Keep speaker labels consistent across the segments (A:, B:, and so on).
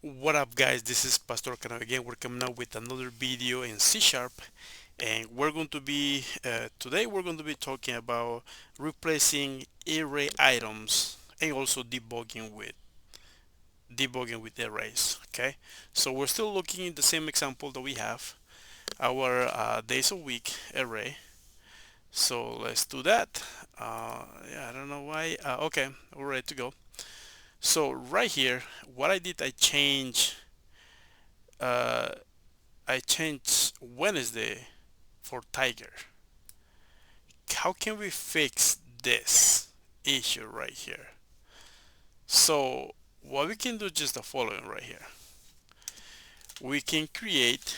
A: What up, guys? This is Pastor Cano again. We're coming out with another video in C Sharp, and today we're going to be talking about replacing array items and also debugging with arrays. Okay, so we're still looking at the same example that we have our days a week array. So let's do that. Yeah, I don't know why. Okay, we're ready to go. So right here, what I did, uh, I changed Wednesday for Tiger. How can we fix this issue right here? So what we can do is just the following right here. We can create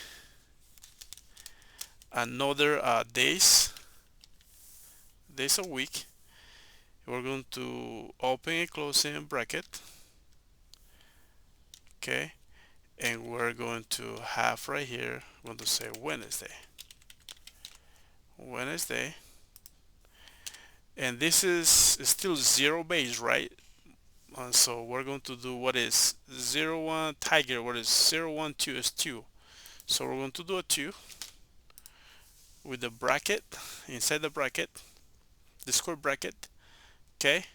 A: another days a week. We're going to open and close in bracket. Okay, and we're going to have right here. I'm going to say Wednesday, and this is still zero base, right? So we're going to do what is 01 tiger, what is 012 is 2. So we're going to do a 2 with the bracket, inside the bracket, the square bracket. Okay,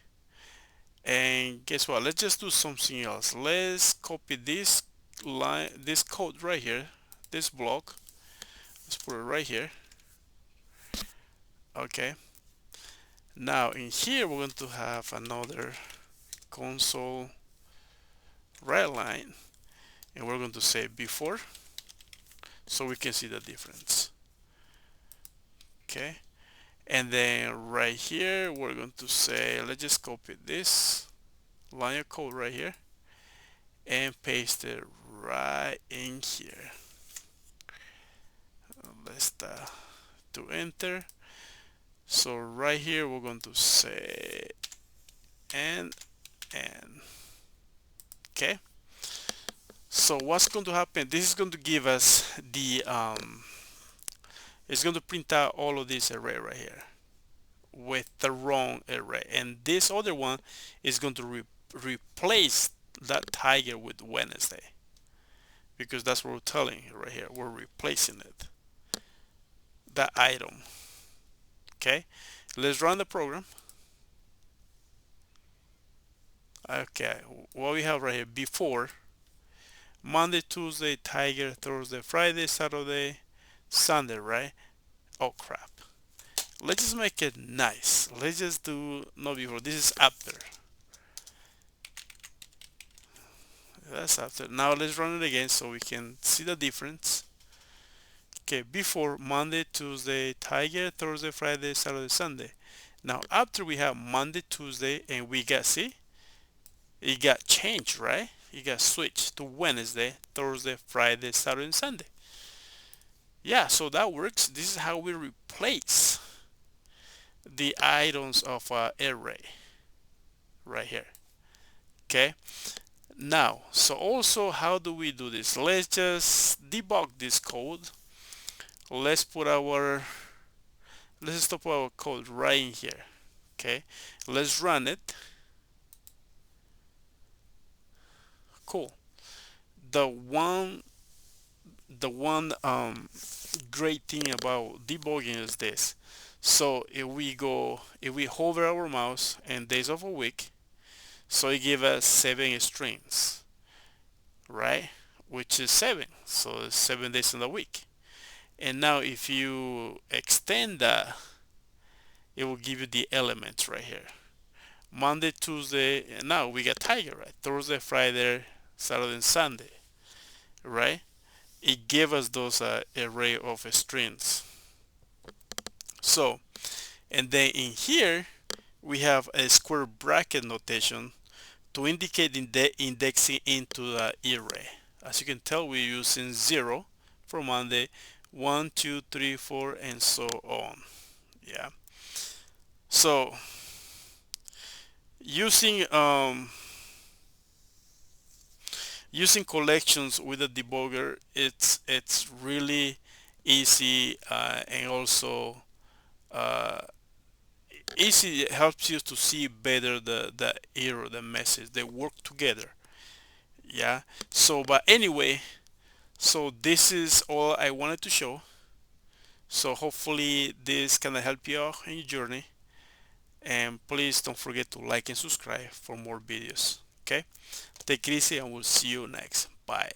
A: and guess what, let's just do something else. Let's copy this line, this code right here, this block. Let's put it right here. Okay, now in here we're going to have another console write line, and we're going to say before, so we can see the difference. Okay, and then right here we're going to say, let's just copy this line of code right here and paste it right in here. Let's do enter. So right here we're going to say and okay, so what's going to happen, this is going to give us the it's going to print out all of this array right here with the wrong array, and this other one is going to replace that tiger with Wednesday, because that's what we're telling you right here, we're replacing it, that item. Okay, let's run the program. Okay, what we have right here, before Monday, Tuesday, Tiger, Thursday, Friday, Saturday, Sunday, right? Oh crap, let's just make it nice. Let's just do not before, this is after. That's after. Now let's run it again so we can see the difference. Okay, before Monday, Tuesday, Tiger, Thursday, Friday, Saturday, Sunday. Now after we have Monday, Tuesday, and we got, see, it got changed, right? It got switched to Wednesday, Thursday, Friday, Saturday, and Sunday. Yeah, so that works. This is how we replace the items of an array right here. Okay. Now, so also, how do we do this? Let's just debug this code. Let's put our, let's stop our code right in here. Okay. Let's run it. Cool. The one the one great thing about debugging is this. So if we hover our mouse and days of a week, so it gives us 7 strings, right? Which is 7. So it's 7 days in a week. And now if you extend that, it will give you the elements right here. Monday, Tuesday, and now we got Tiger, right? Thursday, Friday, Saturday, and Sunday, right? It gave us those array of strings. So, and then in here we have a square bracket notation to indicate the indexing into the array. As you can tell, we're using 0 for Monday, 1, 2, 3, 4, and so on. Yeah. So using using collections with a debugger, it's really easy, and also uh, easy. It helps you to see better the error, the message. They work together. Yeah. So but anyway, so this is all I wanted to show. So hopefully this can help you out in your journey, and please don't forget to like and subscribe for more videos. Okay, take it easy and we'll see you next. Bye.